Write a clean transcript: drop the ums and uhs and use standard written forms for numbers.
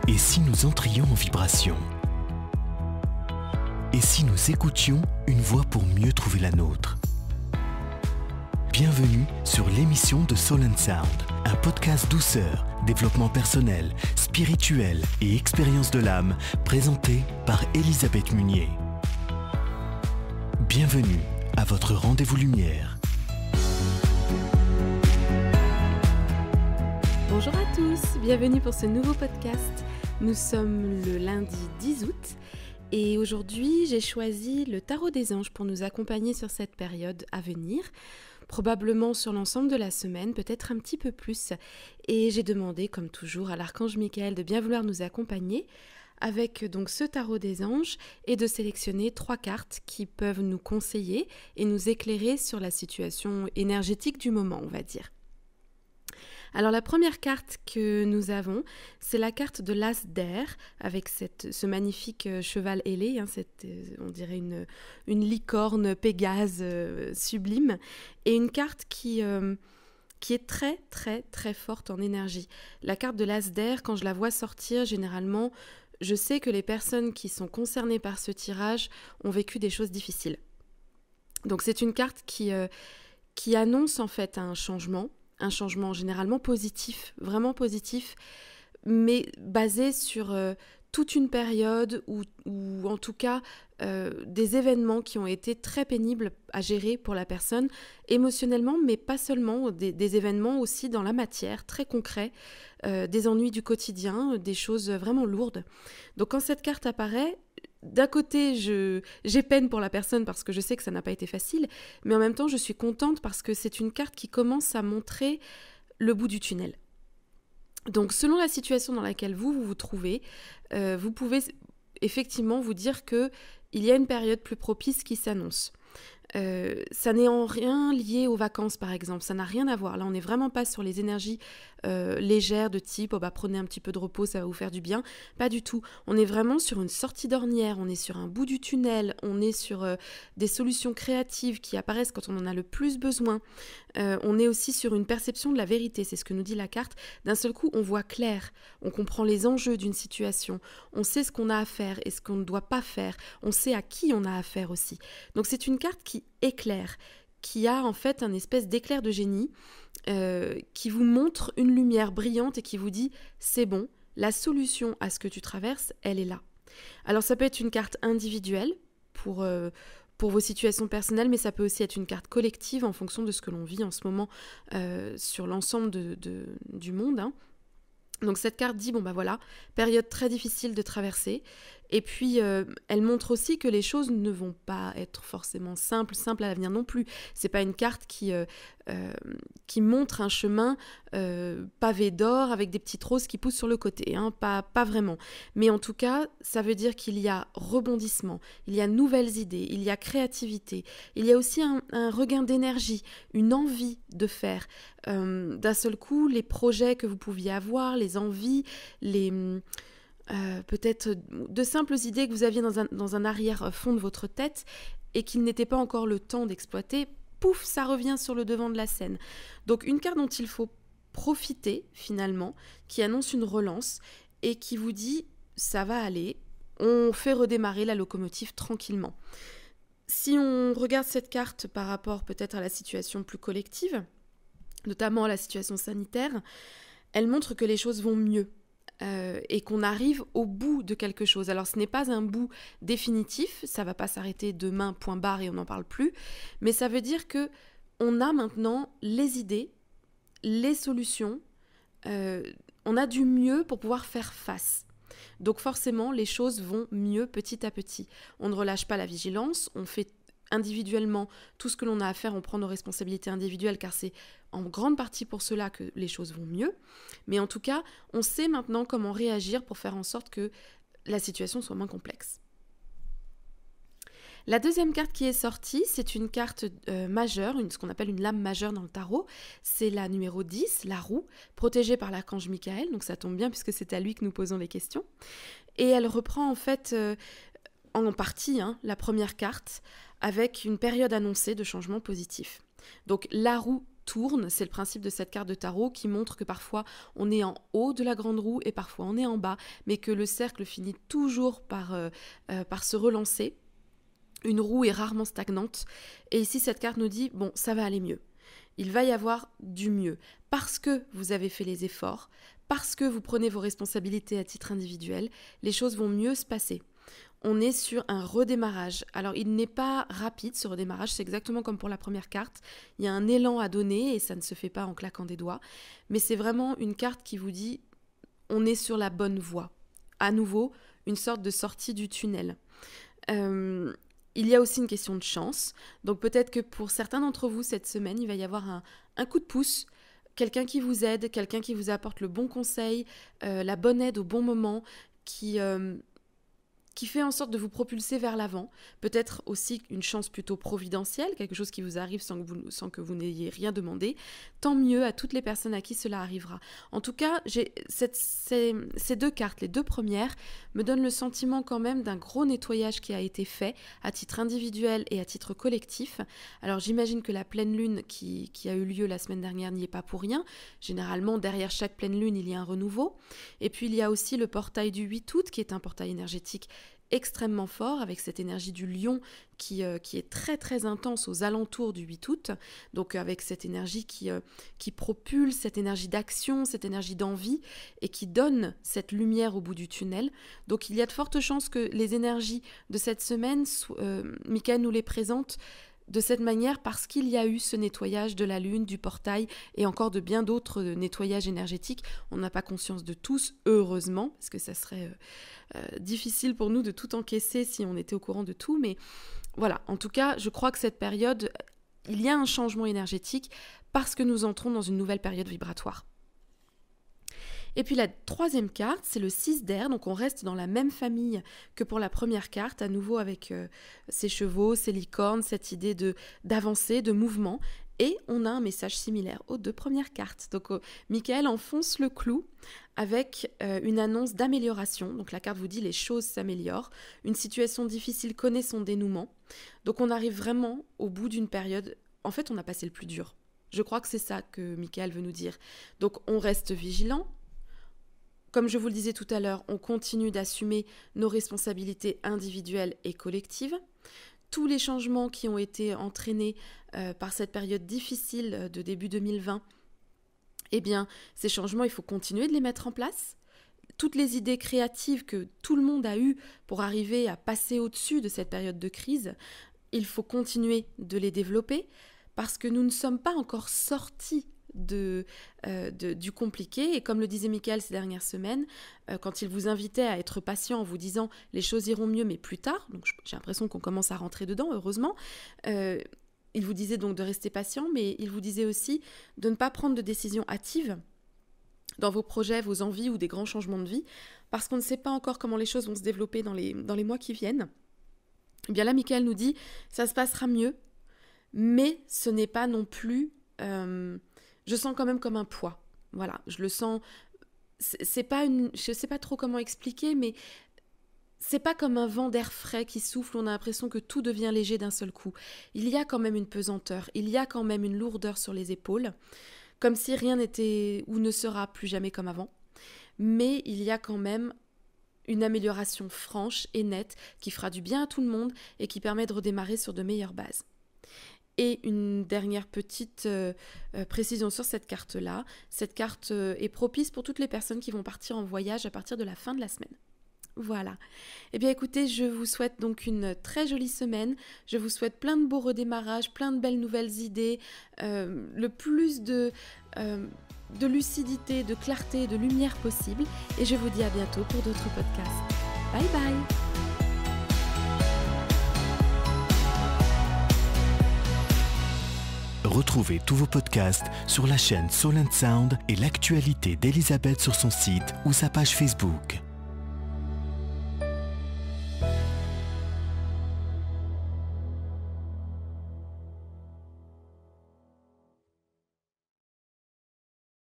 Et si nous entrions en vibration? Et si nous écoutions une voix pour mieux trouver la nôtre? Bienvenue sur l'émission de Soul & Sound, un podcast douceur, développement personnel, spirituel et expérience de l'âme, présenté par Elisabeth Munier. Bienvenue à votre rendez-vous lumière. Bonjour à tous, bienvenue pour ce nouveau podcast. Nous sommes le lundi 10 août et aujourd'hui j'ai choisi le tarot des anges pour nous accompagner sur cette période à venir, probablement sur l'ensemble de la semaine, peut-être un petit peu plus. Et j'ai demandé, comme toujours, à l'archange Michael de bien vouloir nous accompagner avec donc ce tarot des anges et de sélectionner 3 cartes qui peuvent nous conseiller et nous éclairer sur la situation énergétique du moment, on va dire. Alors la première carte que nous avons, c'est la carte de l'As d'air, avec ce magnifique cheval ailé, on dirait une licorne Pégase sublime, et une carte qui est très très très forte en énergie. La carte de l'As d'air, quand je la vois sortir, généralement, je sais que les personnes qui sont concernées par ce tirage ont vécu des choses difficiles. Donc c'est une carte qui annonce en fait un changement généralement positif, vraiment positif, mais basé sur toute une période ou en tout cas des événements qui ont été très pénibles à gérer pour la personne émotionnellement, mais pas seulement, des événements aussi dans la matière, très concrets, des ennuis du quotidien, des choses vraiment lourdes. Donc quand cette carte apparaît, d'un côté, j'ai peine pour la personne parce que je sais que ça n'a pas été facile, mais en même temps, je suis contente parce que c'est une carte qui commence à montrer le bout du tunnel. Donc, selon la situation dans laquelle vous vous trouvez, vous pouvez effectivement vous dire qu'il y a une période plus propice qui s'annonce. Ça n'est en rien lié aux vacances par exemple, ça n'a rien à voir. Là on n'est vraiment pas sur les énergies légères de type prenez un petit peu de repos, ça va vous faire du bien, pas du tout. On est vraiment sur une sortie d'ornière, on est sur un bout du tunnel, on est sur des solutions créatives qui apparaissent quand on en a le plus besoin. On est aussi sur une perception de la vérité, c'est ce que nous dit la carte. D'un seul coup on voit clair, on comprend les enjeux d'une situation, on sait ce qu'on a à faire et ce qu'on ne doit pas faire, on sait à qui on a affaire aussi. Donc c'est une carte qui éclaire, qui a en fait un espèce d'éclair de génie qui vous montre une lumière brillante et qui vous dit c'est bon, la solution à ce que tu traverses, elle est là. Alors ça peut être une carte individuelle pour vos situations personnelles, mais ça peut aussi être une carte collective en fonction de ce que l'on vit en ce moment sur l'ensemble du monde. Donc cette carte dit, voilà, période très difficile de traverser. Et puis, elle montre aussi que les choses ne vont pas être forcément simples à l'avenir non plus. C'est pas une carte qui montre un chemin pavé d'or avec des petites roses qui poussent sur le côté, pas vraiment. Mais en tout cas, ça veut dire qu'il y a rebondissement, il y a nouvelles idées, il y a créativité, il y a aussi un regain d'énergie, une envie de faire. D'un seul coup, les projets que vous pouviez avoir, les envies, peut-être de simples idées que vous aviez dans un arrière-fond de votre tête et qu'il n'était pas encore le temps d'exploiter, pouf, ça revient sur le devant de la scène. Donc une carte dont il faut profiter finalement, qui annonce une relance et qui vous dit ça va aller, on fait redémarrer la locomotive tranquillement. Si on regarde cette carte par rapport peut-être à la situation plus collective, notamment à la situation sanitaire, elle montre que les choses vont mieux. Et qu'on arrive au bout de quelque chose. Alors ce n'est pas un bout définitif, ça ne va pas s'arrêter demain, point barre et on n'en parle plus, mais ça veut dire que on a maintenant les idées, les solutions, on a du mieux pour pouvoir faire face. Donc forcément, les choses vont mieux petit à petit. On ne relâche pas la vigilance, on fait individuellement tout ce que l'on a à faire, on prend nos responsabilités individuelles car c'est en grande partie pour cela que les choses vont mieux. Mais en tout cas, on sait maintenant comment réagir pour faire en sorte que la situation soit moins complexe. La deuxième carte qui est sortie, c'est une carte majeure, ce qu'on appelle une lame majeure dans le tarot. C'est la numéro 10, la roue, protégée par l'archange Michael. Donc ça tombe bien puisque c'est à lui que nous posons les questions. Et elle reprend en fait en partie la première carte avec une période annoncée de changement positif. Donc la roue tourne. C'est le principe de cette carte de tarot qui montre que parfois on est en haut de la grande roue et parfois on est en bas, mais que le cercle finit toujours par se relancer. Une roue est rarement stagnante. Et ici, cette carte nous dit, bon, ça va aller mieux. Il va y avoir du mieux. Parce que vous avez fait les efforts, parce que vous prenez vos responsabilités à titre individuel, les choses vont mieux se passer. On est sur un redémarrage. Alors, il n'est pas rapide, ce redémarrage, c'est exactement comme pour la première carte. Il y a un élan à donner et ça ne se fait pas en claquant des doigts. Mais c'est vraiment une carte qui vous dit, on est sur la bonne voie. À nouveau, une sorte de sortie du tunnel. Il y a aussi une question de chance. Donc, peut-être que pour certains d'entre vous, cette semaine, il va y avoir un coup de pouce, quelqu'un qui vous aide, quelqu'un qui vous apporte le bon conseil, la bonne aide au bon moment, qui fait en sorte de vous propulser vers l'avant. Peut-être aussi une chance plutôt providentielle, quelque chose qui vous arrive sans que vous n'ayez rien demandé. Tant mieux à toutes les personnes à qui cela arrivera. En tout cas, ces deux cartes, les deux premières, me donnent le sentiment quand même d'un gros nettoyage qui a été fait à titre individuel et à titre collectif. Alors j'imagine que la pleine lune qui a eu lieu la semaine dernière n'y est pas pour rien. Généralement, derrière chaque pleine lune, il y a un renouveau. Et puis il y a aussi le portail du 8 août, qui est un portail énergétique extrêmement fort, avec cette énergie du lion qui est très très intense aux alentours du 8 août, donc avec cette énergie qui propulse, cette énergie d'action, cette énergie d'envie, et qui donne cette lumière au bout du tunnel. Donc il y a de fortes chances que les énergies de cette semaine, Michael nous les présente de cette manière parce qu'il y a eu ce nettoyage de la lune, du portail et encore de bien d'autres nettoyages énergétiques. On n'a pas conscience de tous, heureusement, parce que ça serait difficile pour nous de tout encaisser si on était au courant de tout. Mais voilà, en tout cas, je crois que cette période, il y a un changement énergétique parce que nous entrons dans une nouvelle période vibratoire. Et puis la troisième carte, c'est le 6 d'air, donc on reste dans la même famille que pour la première carte, à nouveau avec ces chevaux, ces licornes, cette idée d'avancer, de mouvement, et on a un message similaire aux deux premières cartes. Donc Michael enfonce le clou avec une annonce d'amélioration, donc la carte vous dit les choses s'améliorent, une situation difficile connaît son dénouement, donc on arrive vraiment au bout d'une période, en fait on a passé le plus dur. Je crois que c'est ça que Michael veut nous dire. Donc on reste vigilant. Comme je vous le disais tout à l'heure, on continue d'assumer nos responsabilités individuelles et collectives. Tous les changements qui ont été entraînés par cette période difficile de début 2020, eh bien, ces changements, il faut continuer de les mettre en place. Toutes les idées créatives que tout le monde a eues pour arriver à passer au-dessus de cette période de crise, il faut continuer de les développer parce que nous ne sommes pas encore sortis du compliqué, et comme le disait Michael ces dernières semaines, quand il vous invitait à être patient en vous disant les choses iront mieux mais plus tard, donc j'ai l'impression qu'on commence à rentrer dedans, heureusement, il vous disait donc de rester patient, mais il vous disait aussi de ne pas prendre de décisions hâtives dans vos projets, vos envies ou des grands changements de vie, parce qu'on ne sait pas encore comment les choses vont se développer dans les mois qui viennent. Et bien là, Michael nous dit ça se passera mieux, mais ce n'est pas non plus je sens quand même comme un poids. Voilà, je le sens. C'est pas je sais pas trop comment expliquer, mais c'est pas comme un vent d'air frais qui souffle, on a l'impression que tout devient léger d'un seul coup. Il y a quand même une pesanteur, il y a quand même une lourdeur sur les épaules, comme si rien n'était ou ne sera plus jamais comme avant. Mais il y a quand même une amélioration franche et nette qui fera du bien à tout le monde et qui permet de redémarrer sur de meilleures bases. Et une dernière petite précision sur cette carte-là. Cette carte est propice pour toutes les personnes qui vont partir en voyage à partir de la fin de la semaine. Voilà. Eh bien écoutez, je vous souhaite donc une très jolie semaine. Je vous souhaite plein de beaux redémarrages, plein de belles nouvelles idées, le plus de lucidité, de clarté, de lumière possible. Et je vous dis à bientôt pour d'autres podcasts. Bye bye! Retrouvez tous vos podcasts sur la chaîne Soul & Sound et l'actualité d'Elisabeth sur son site ou sa page Facebook.